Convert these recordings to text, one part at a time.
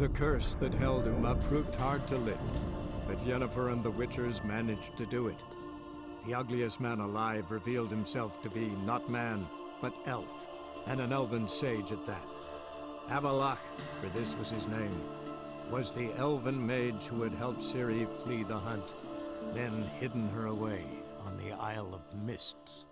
The curse that held Uma proved hard to lift, but Yennefer and the Witchers managed to do it. The ugliest man alive revealed himself to be not man, but elf, and an elven sage at that. Avalach, for this was his name, was the elven mage who had helped Ciri flee the hunt, then hidden her away on the Isle of Mists.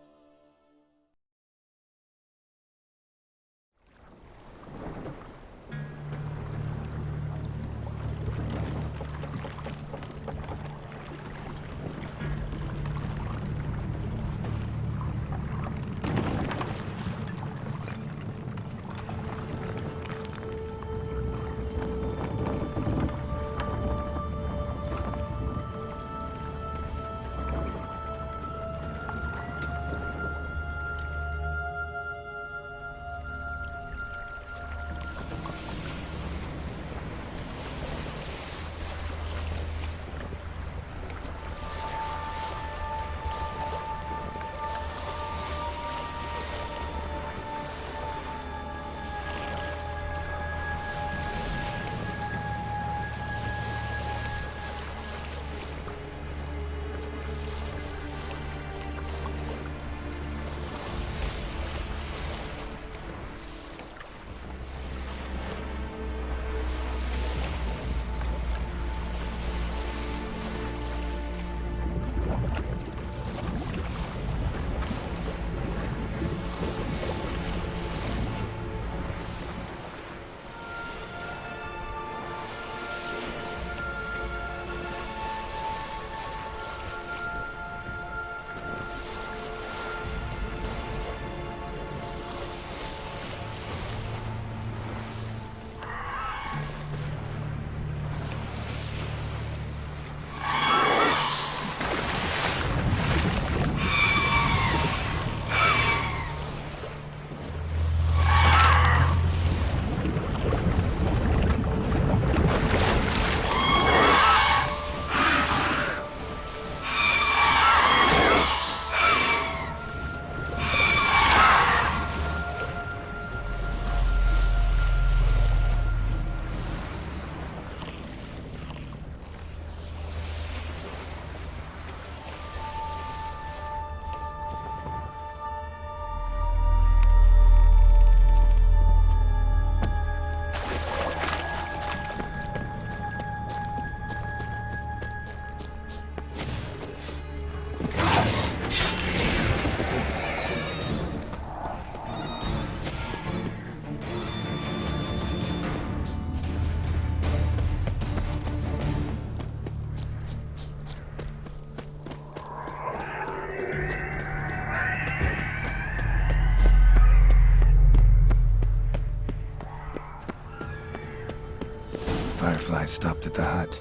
Firefly stopped at the hut.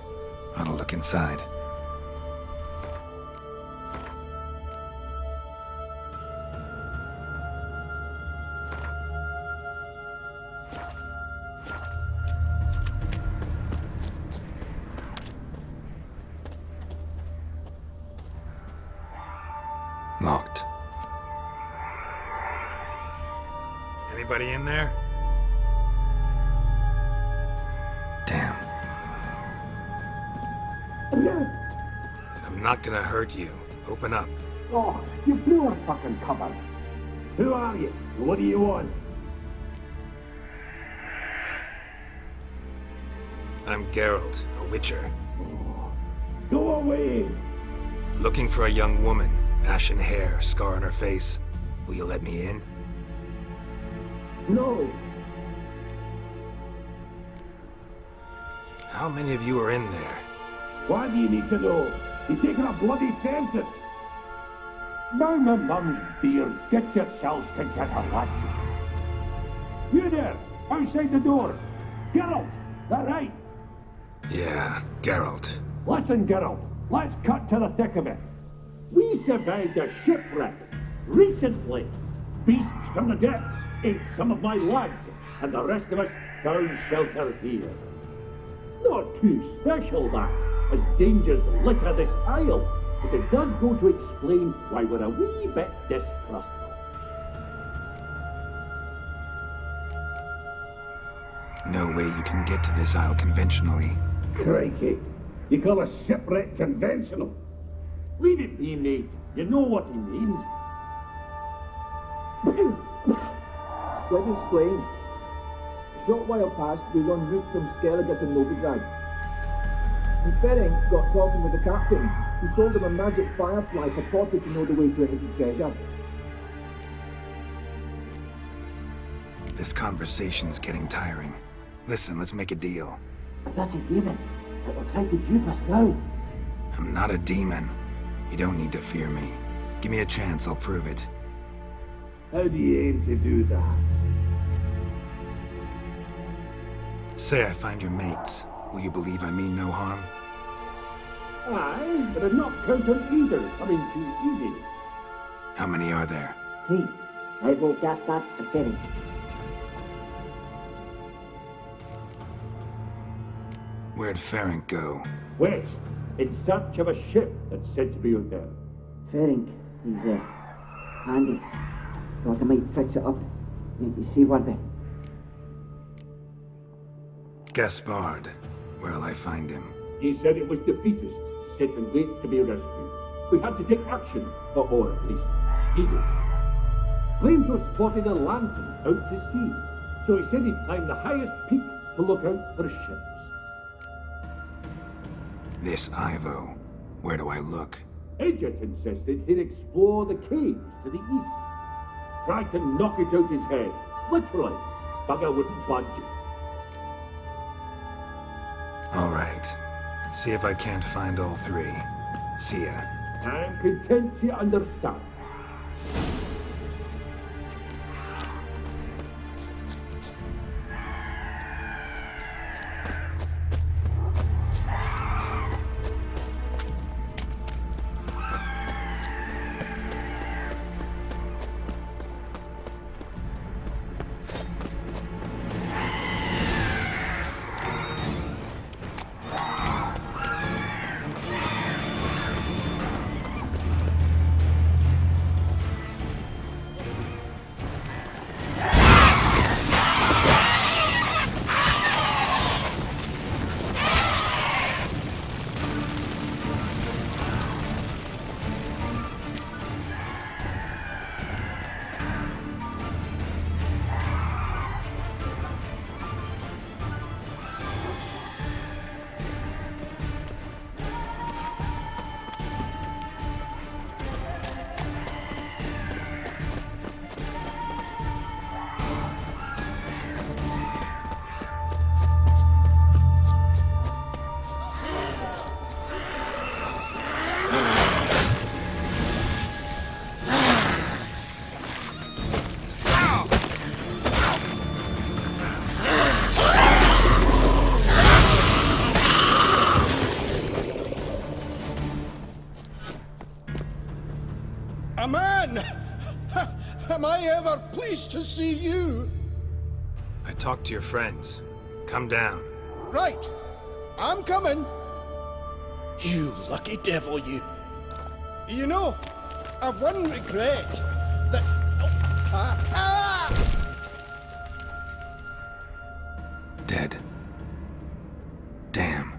Ought to look inside. Locked. Anybody in there? Damn. I'm not gonna hurt you. Open up. Oh, you blew our fucking cover. Who are you? What do you want? I'm Geralt, a witcher. Go away! Looking for a young woman. Ashen hair, scar on her face. Will you let me in? No. How many of you are in there? Why do you need to know? You taking a bloody census? Now my mum's beard, get yourselves together, lads. You there, outside the door. Geralt, that right? Yeah, Geralt. Listen, Geralt, let's cut to the thick of it. We survived a shipwreck recently. Beasts from the depths ate some of my lads, and the rest of us found shelter here. Not too special, that, as dangers litter this isle, but it does go to explain why we're a wee bit distrustful. No way you can get to this isle conventionally. Crikey. You call a shipwreck conventional? Leave it be, mate. You know what he means. Let me explain. A short while past, we was en route from Skellige to Novigrad. And Ferenc got talking with the captain, who sold him a magic firefly purported to know the way to a hidden treasure. This conversation's getting tiring. Listen, let's make a deal. If that's a demon, it will try to dupe us now. I'm not a demon. You don't need to fear me. Give me a chance, I'll prove it. How do you aim to do that? Say I find your mates. Will you believe I mean no harm? Aye, but I'm not count on either coming too easy. How many are there? 3. Ivo, Gaspard, and Ferenc. Where'd Ferenc go? West, in search of a ship that's said to be out there. Ferenc, he's handy. Thought I might fix it up, make you seaworthy. Gaspard. Where'll I find him? He said it was defeatist, set and wait to be rescued. We had to take action, or at least he did. Claimed to have spotted a lantern out to sea, so he said he'd climb the highest peak to look out for ships. This Ivo. Where do I look? Agent insisted he'd explore the caves to the east. Tried to knock it out his head. Literally. Bugger wouldn't budge. All right. See if I can't find all 3. See ya. I'm content you understand. A man! Am I ever pleased to see you? I talked to your friends. Come down. Right. I'm coming. You lucky devil, you. You know, I've one regret. That... Dead. Damn.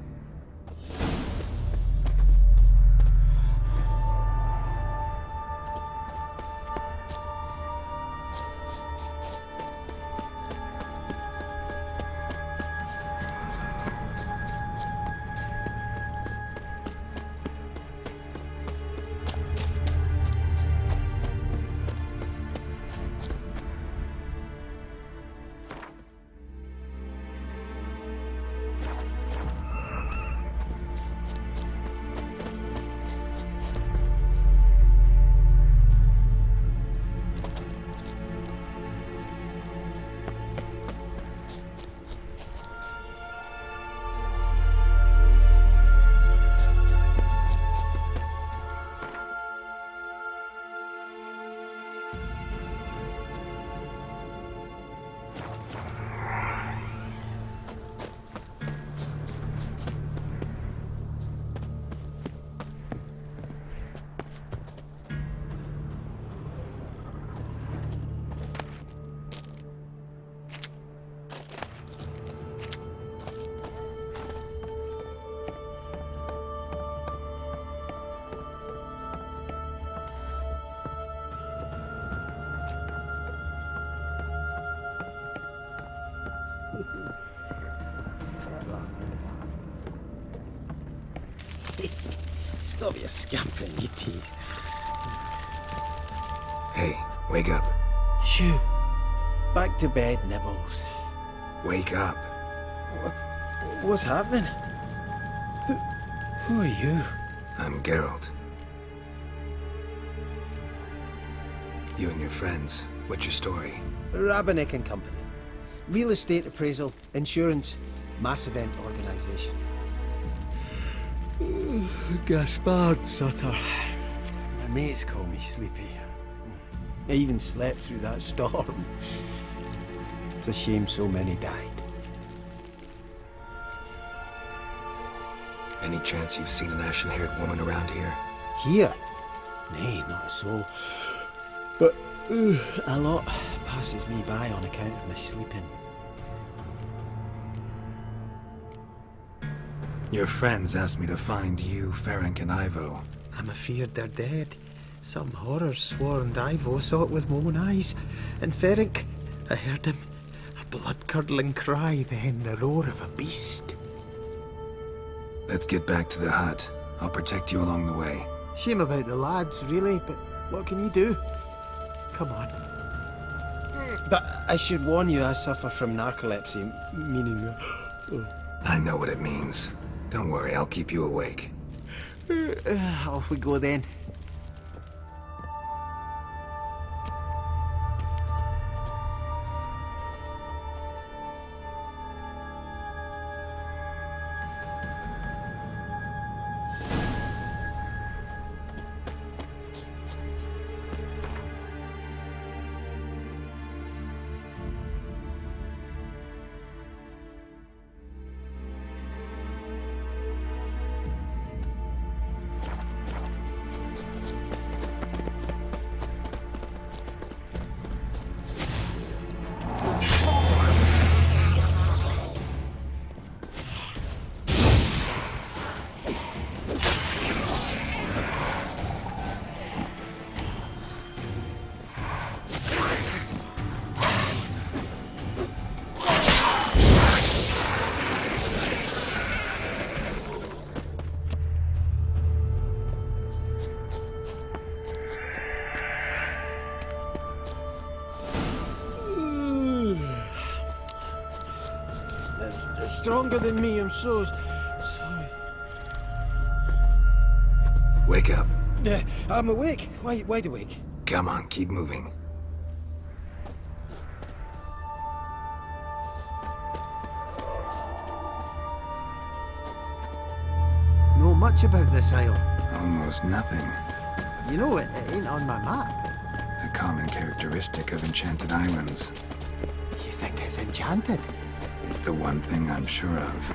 Stop your scampering, you tease. Hey, wake up. Shoo! Back to bed, Nibbles. Wake up. What's happening? Who are you? I'm Geralt. You and your friends, what's your story? Rabenik and Company. Real estate appraisal, insurance, mass event organisation. Gaspard Sutter. My mates call me Sleepy. I even slept through that storm. It's a shame so many died. Any chance you've seen an ashen-haired woman around here? Here? Nay, not a soul. But a lot passes me by on account of my sleeping. Your friends asked me to find you, Ferenc, and Ivo. I'm afeard they're dead. Some horror swarmed Ivo, saw it with my own eyes. And Ferenc, I heard him. A blood-curdling cry, then the roar of a beast. Let's get back to the hut. I'll protect you along the way. Shame about the lads, really, but what can you do? Come on. But I should warn you, I suffer from narcolepsy, meaning... I know what it means. Don't worry, I'll keep you awake. Off we go then. It's stronger than me, I'm so sorry. Wake up. I'm awake. Wide awake. Come on, keep moving. Know much about this isle? Almost nothing. You know, it ain't on my map. A common characteristic of enchanted islands. You think it's enchanted? It's the one thing I'm sure of.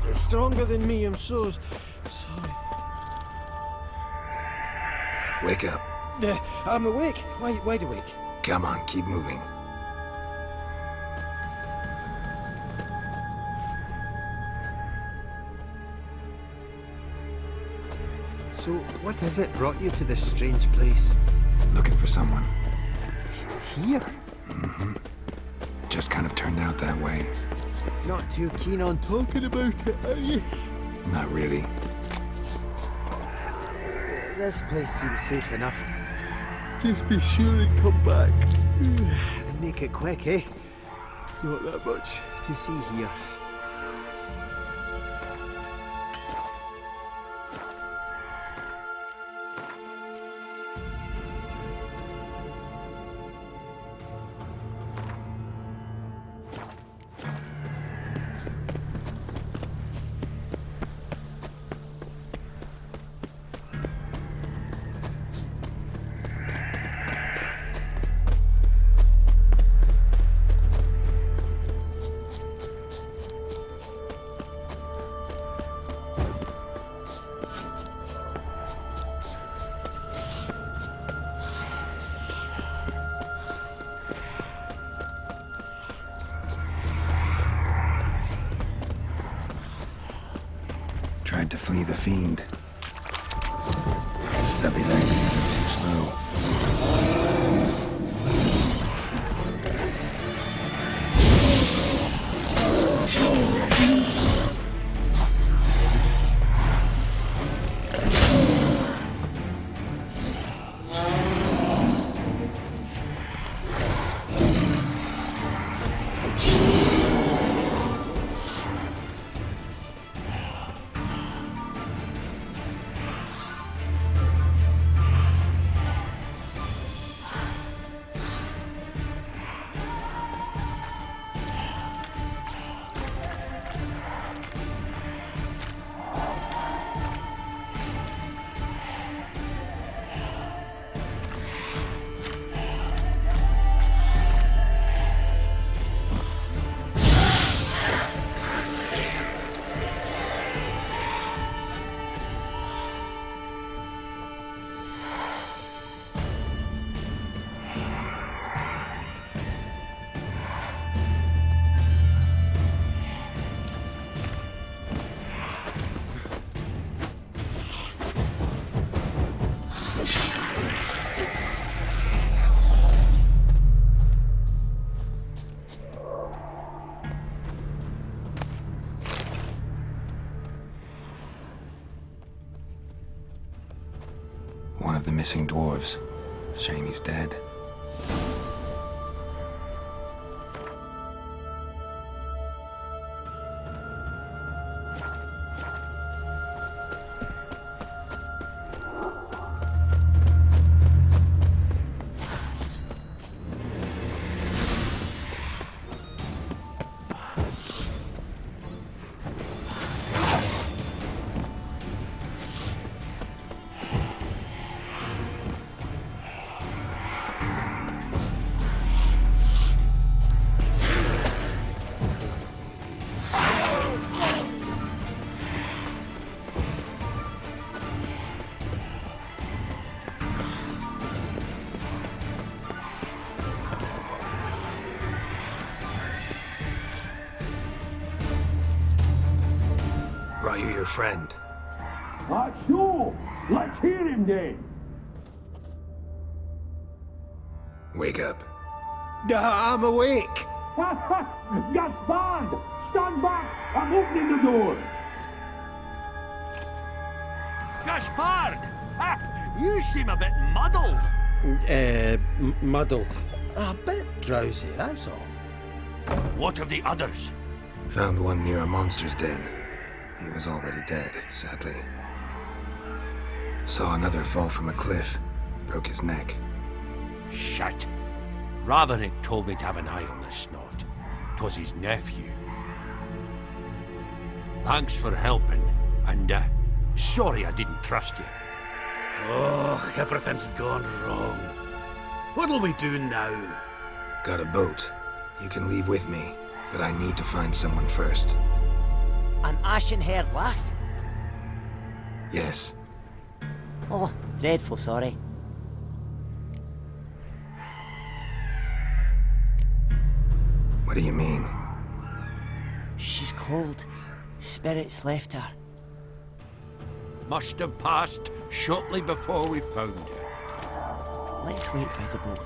It's stronger than me, I'm so sorry. Wake up. I'm awake. Wide awake. Come on, keep moving. So, what is it brought you to this strange place? Looking for someone. Here? Just kind of turned out that way. Not too keen on talking about it, are you? Not really. This place seems safe enough. Just be sure and come back. And make it quick, eh? Not that much to see here. Tried to flee the fiend. Stubby legs, too slow. One of the missing dwarves. Shame he's dead. Brought you your friend. That's so. Let's hear him then. Wake up. I'm awake. Gaspard! Stand back! I'm opening the door! Gaspard! Ha! You seem a bit muddled. Muddled. A bit drowsy, that's all. What of the others? Found one near a monster's den. He was already dead, sadly. Saw another fall from a cliff. Broke his neck. Shit. Raverick told me to have an eye on the snot. 'Twas his nephew. Thanks for helping, and sorry I didn't trust you. Oh, everything's gone wrong. What'll we do now? Got a boat. You can leave with me, but I need to find someone first. An ashen-haired lass? Yes. Oh, dreadful sorry. What do you mean? She's cold. Spirits left her. Must have passed shortly before we found her. Let's wait by the boat.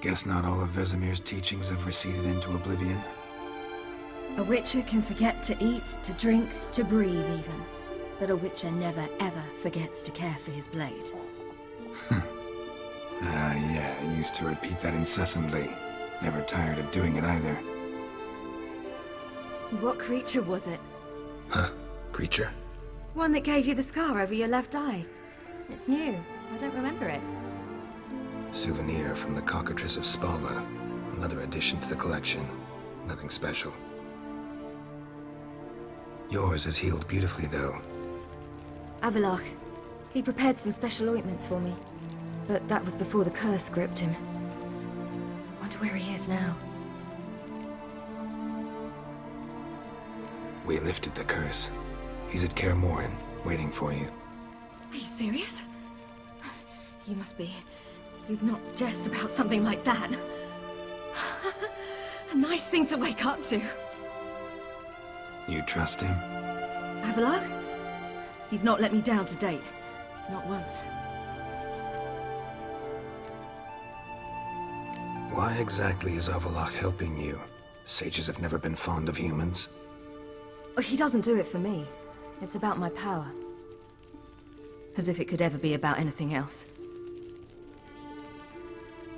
Guess not all of Vesemir's teachings have receded into oblivion. A witcher can forget to eat, to drink, to breathe even. But a witcher never ever forgets to care for his blade. Yeah, I used to repeat that incessantly. Never tired of doing it either. What creature was it? Huh? Creature? One that gave you the scar over your left eye. It's new. I don't remember it. Souvenir from the Cockatrice of Spala. Another addition to the collection. Nothing special. Yours has healed beautifully, though. Avalach. He prepared some special ointments for me. But that was before the curse gripped him. Wonder where he is now. We lifted the curse. He's at Kaer Morhen, waiting for you. Are you serious? You must be. You'd not jest about something like that. A nice thing to wake up to. You trust him? Avalach? He's not let me down to date. Not once. Why exactly is Avalach helping you? Sages have never been fond of humans. He doesn't do it for me. It's about my power. As if it could ever be about anything else.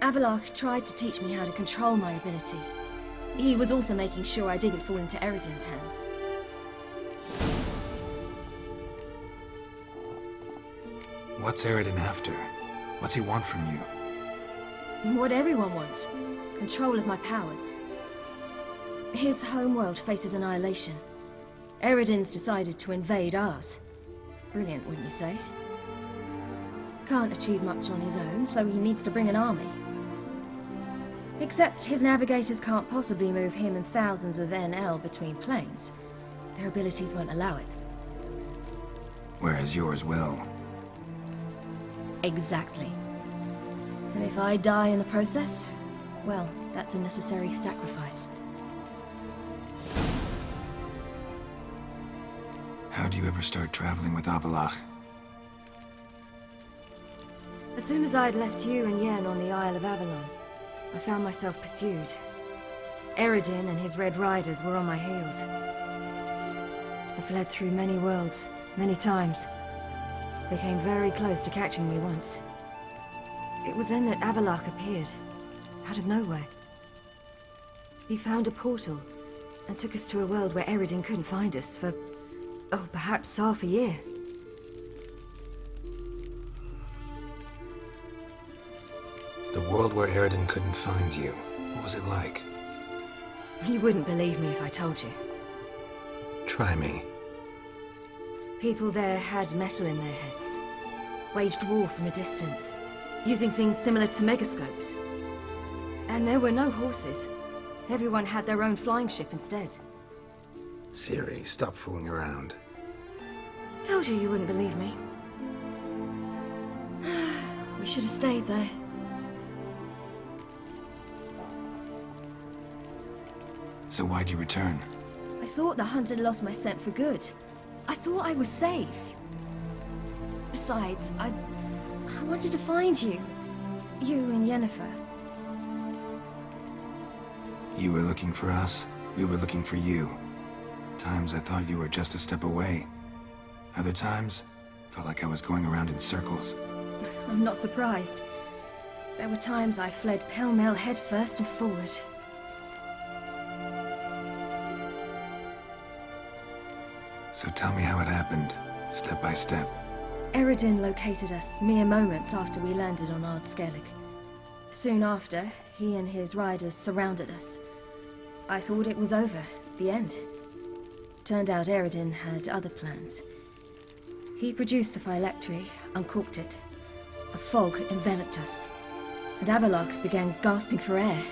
Avalach tried to teach me how to control my ability. He was also making sure I didn't fall into Eredin's hands. What's Eredin after? What's he want from you? What everyone wants. Control of my powers. His homeworld faces annihilation. Eredin's decided to invade ours. Brilliant, wouldn't you say? can't achieve much on his own, so he needs to bring an army. Except his navigators can't possibly move him and thousands of NL between planes. Their abilities won't allow it. Whereas yours will. Exactly. And if I die in the process, well, that's a necessary sacrifice. How do you ever start traveling with Avallac'h? As soon as I'd left you and Yen on the Isle of Avalon, I found myself pursued. Eredin and his Red Riders were on my heels. I fled through many worlds, many times. They came very close to catching me once. It was then that Avallac'h appeared, out of nowhere. He found a portal, and took us to a world where Eredin couldn't find us for, oh, perhaps half a year. The world where Eredin couldn't find you. What was it like? You wouldn't believe me if I told you. Try me. People there had metal in their heads, waged war from a distance, using things similar to megascopes. And there were no horses. Everyone had their own flying ship instead. Ciri, stop fooling around. Told you you wouldn't believe me. We should have stayed there. So why'd you return? I thought the hunt had lost my scent for good. I thought I was safe. Besides, I wanted to find you. You and Yennefer. You were looking for us, we were looking for you. Times I thought you were just a step away. Other times, felt like I was going around in circles. I'm not surprised. There were times I fled pell-mell headfirst and forward. So tell me how it happened, step by step. Eredin located us mere moments after we landed on Ard Skellig. Soon after, he and his riders surrounded us. I thought it was over, the end. Turned out Eredin had other plans. He produced the phylactery, uncorked it. A fog enveloped us, and Avallac'h began gasping for air.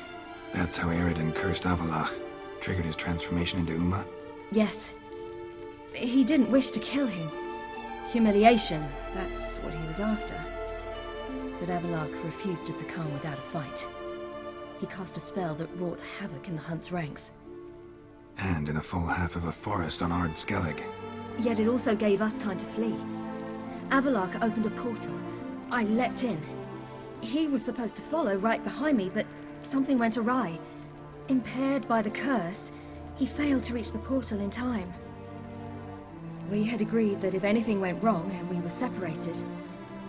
That's how Eredin cursed Avallac'h, triggered his transformation into Uma? Yes. He didn't wish to kill him. Humiliation, that's what he was after. But Avallac'h refused to succumb without a fight. He cast a spell that wrought havoc in the Hunt's ranks. And in a full half of a forest on Ard Skellig. Yet it also gave us time to flee. Avallac'h opened a portal. I leapt in. He was supposed to follow right behind me, but something went awry. Impaired by the curse, he failed to reach the portal in time. We had agreed that if anything went wrong and we were separated,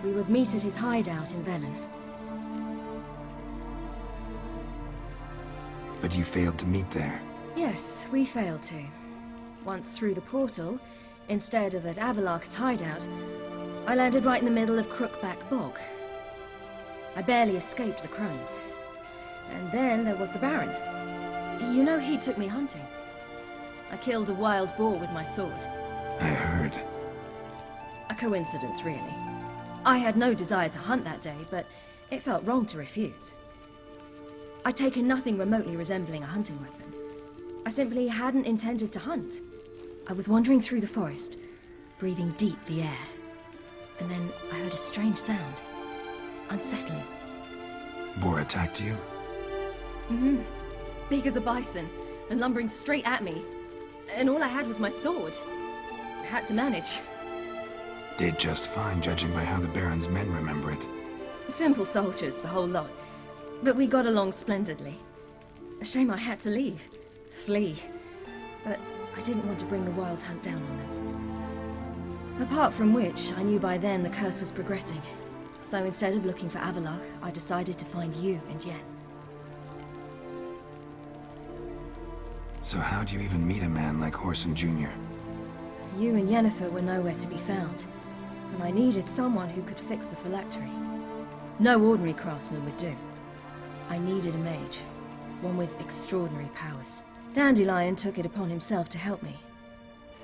we would meet at his hideout in Velen. But you failed to meet there. Yes, we failed to. Once through the portal, instead of at Avallac'h's hideout, I landed right in the middle of Crookback Bog. I barely escaped the crones. And then there was the Baron. You know, he took me hunting. I killed a wild boar with my sword. I heard. A coincidence, really. I had no desire to hunt that day, but it felt wrong to refuse. I'd taken nothing remotely resembling a hunting weapon. I simply hadn't intended to hunt. I was wandering through the forest, breathing deep the air. And then I heard a strange sound. Unsettling. Boar attacked you? Mm-hmm. Big as a bison, and lumbering straight at me. And all I had was my sword. I had to manage. Did just fine, judging by how the Baron's men remember it. Simple soldiers, the whole lot. But we got along splendidly. A shame I had to leave. Flee. But I didn't want to bring the Wild Hunt down on them. Apart from which, I knew by then the curse was progressing. So instead of looking for Avallac'h, I decided to find you and Yen. So how'd you even meet a man like Whoreson Jr.? You and Yennefer were nowhere to be found, and I needed someone who could fix the phylactery. No ordinary craftsman would do. I needed a mage, one with extraordinary powers. Dandelion took it upon himself to help me.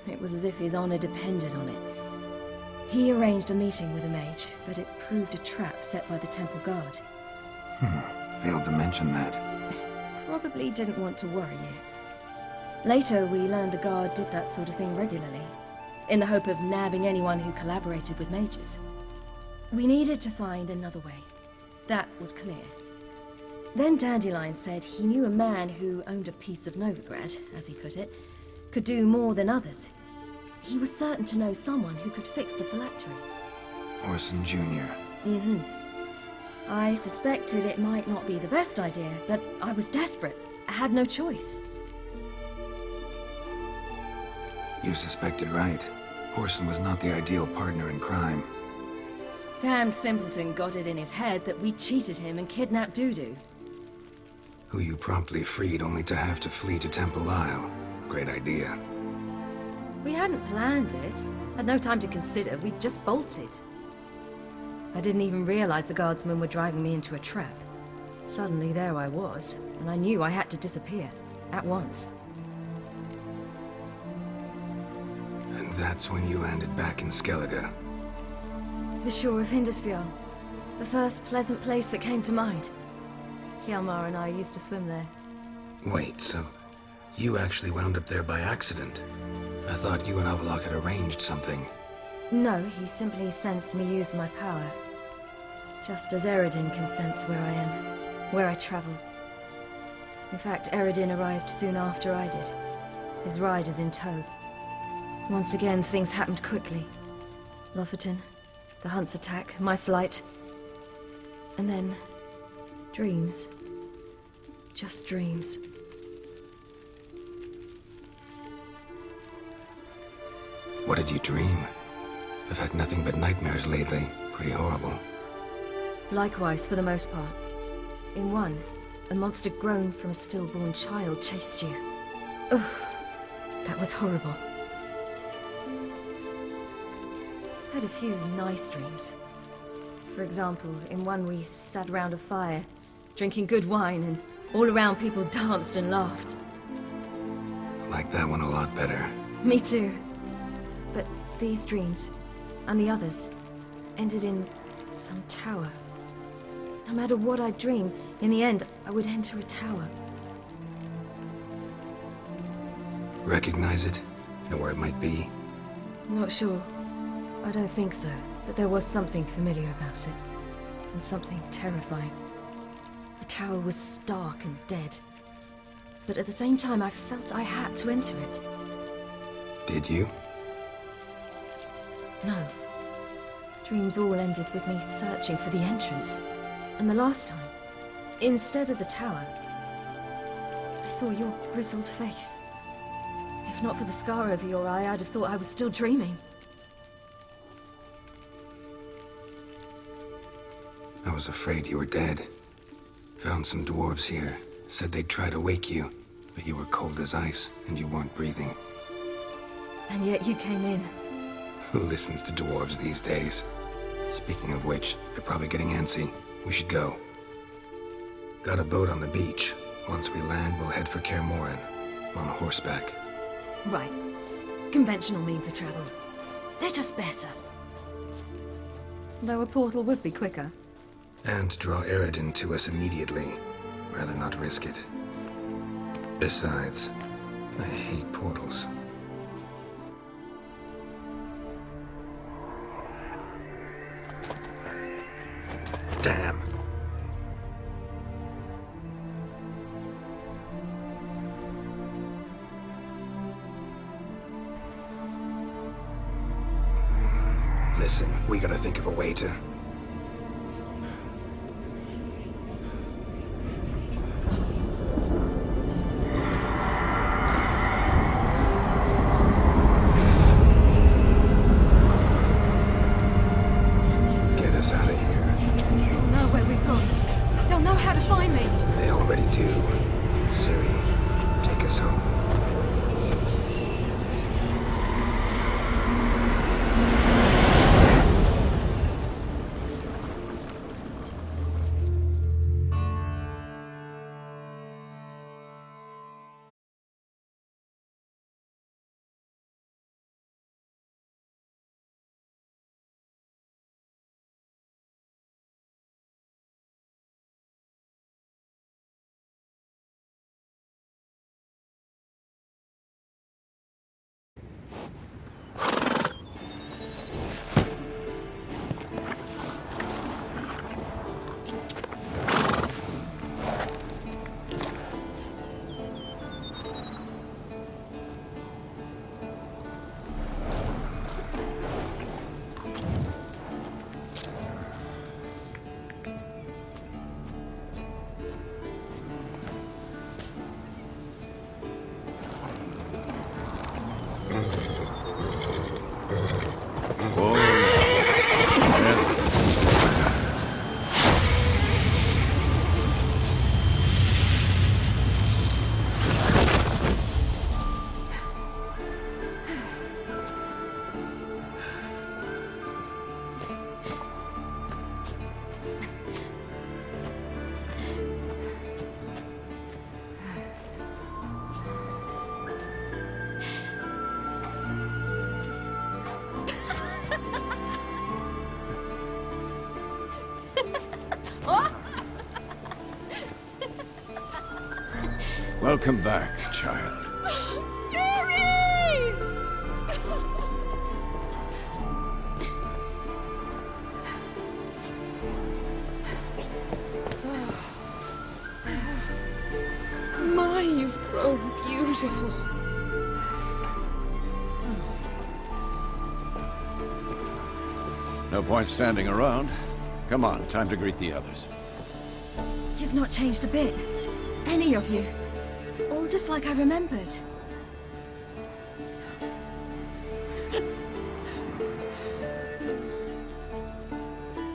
It was as if his honor depended on it. He arranged a meeting with a mage, but it proved a trap set by the temple guard. Failed to mention that. Probably didn't want to worry you. Later, we learned the guard did that sort of thing regularly, in the hope of nabbing anyone who collaborated with mages. We needed to find another way. That was clear. Then Dandelion said he knew a man who owned a piece of Novigrad, as he put it, could do more than others. He was certain to know someone who could fix the phylactery. Orson Jr. I suspected it might not be the best idea, but I was desperate. I had no choice. You suspected right. Orson was not the ideal partner in crime. Damned simpleton got it in his head that we cheated him and kidnapped Dudu. Who you promptly freed only to have to flee to Temple Isle. Great idea. We hadn't planned it. Had no time to consider. We just bolted. I didn't even realize the guardsmen were driving me into a trap. Suddenly there I was, and I knew I had to disappear. At once. And that's when you landed back in Skellige. The shore of Hindisfjall. The first pleasant place that came to mind. Hjalmar and I used to swim there. Wait, so you actually wound up there by accident? I thought you and Avallac'h had arranged something. No, he simply sensed me use my power. Just as Eredin can sense where I am, where I travel. In fact, Eredin arrived soon after I did. His riders in tow. Once again, things happened quickly. Lofoten, the hunt's attack, my flight. And then, dreams. Just dreams. What did you dream? I've had nothing but nightmares lately. Pretty horrible. Likewise, for the most part. In one, a monster grown from a stillborn child chased you. Ugh, that was horrible. I had a few nice dreams. For example, in one we sat around a fire, drinking good wine, and all around people danced and laughed. I like that one a lot better. Me too. But these dreams, and the others, ended in some tower. No matter what I dream, in the end, I would enter a tower. Recognize it? Know where it might be? Not sure. I don't think so, but there was something familiar about it. And something terrifying. The tower was stark and dead. But at the same time, I felt I had to enter it. Did you? No. Dreams all ended with me searching for the entrance. And the last time, instead of the tower, I saw your grizzled face. If not for the scar over your eye, I'd have thought I was still dreaming. I was afraid you were dead. Found some dwarves here. Said they'd try to wake you, but you were cold as ice and you weren't breathing. And yet you came in. Who listens to dwarves these days? Speaking of which, they're probably getting antsy. We should go. Got a boat on the beach. Once we land, we'll head for Kaer Morhen. On horseback. Right. Conventional means of travel. They're just better. Though a portal would be quicker. And draw Eredin to us immediately. Rather not risk it. Besides, I hate portals. Damn. Listen, we gotta think of a way to... get us out of here. They'll know where we've gone. They'll know how to find me. They already do. Ciri, take us home. Welcome back, child. Siri! My, you've grown beautiful. No point standing around. Come on, time to greet the others. You've not changed a bit. Any of you. All just like I remembered.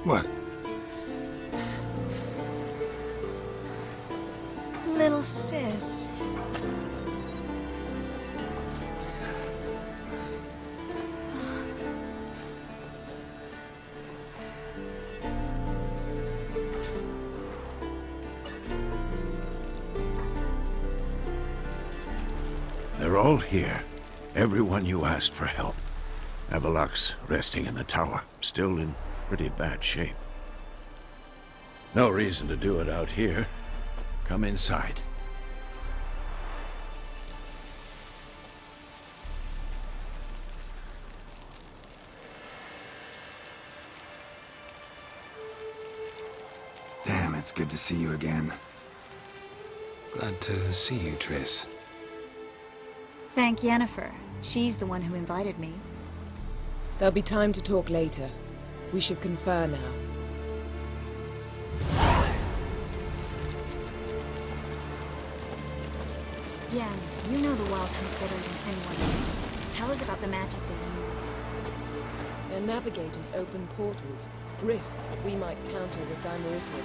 What? Little sis. They're all here. Everyone you asked for help. Avalok's resting in the tower, still in pretty bad shape. No reason to do it out here. Come inside. Damn, it's good to see you again. Glad to see you, Triss. Thank Yennefer. She's the one who invited me. There'll be time to talk later. We should confer now. Yeah, you know the Wild Hunt better than anyone else. Tell us about the magic they use. Their navigators open portals, rifts that we might counter with Dimeritium.